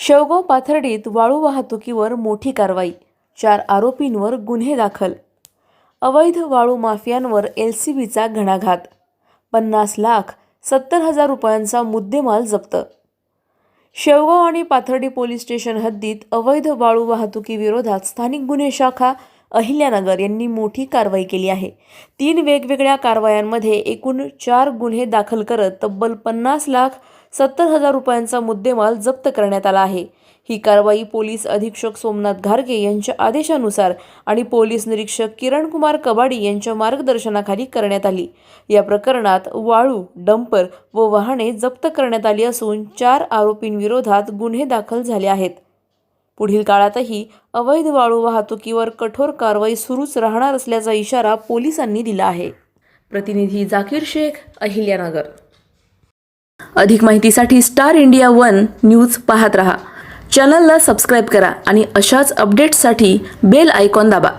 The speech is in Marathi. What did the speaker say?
शेवगाव पाथर्डीत वाळू वाहतुकीवर मोठी कारवाई, 4 आरोपींवर गुन्हे दाखल. अवैध वाळू माफियांवर LCBचा घणाघात, 50,70,000 रुपयांचा मुद्देमाल जप्त. शेवगाव आणि पाथर्डी पोलीस स्टेशन हद्दीत अवैध वाळू वाहतुकीविरोधात स्थानिक गुन्हे शाखा अहिल्यानगर यांनी मोठी कारवाई केली आहे. 3 वेगवेगळ्या कारवायांमध्ये एकूण 4 गुन्हे दाखल करत तब्बल 50,70,000 रुपयांचा मुद्देमाल जप्त करण्यात आला आहे. ही कारवाई पोलीस अधीक्षक सोमनाथ घारगे यांच्या आदेशानुसार आणि पोलीस निरीक्षक किरणकुमार कबाडी यांच्या मार्गदर्शनाखाली करण्यात आली. या प्रकरणात वाळू, डंपर व वाहने जप्त करण्यात आली असून 4 आरोपींविरोधात गुन्हे दाखल झाले आहेत. पुढील काळातही अवैध वाळू वाहतुकीवर कठोर कारवाई सुरूच राहणार असल्याचा इशारा पोलिसांनी दिला आहे. प्रतिनिधी जाकीर शेख, अहिल्यानगर. अधिक माहितीसाठी स्टार इंडिया 1 न्यूज पाहत रहा. चॅनलला सबस्क्राईब करा आणि अशाच अपडेट्ससाठी बेल आयकॉन दाबा.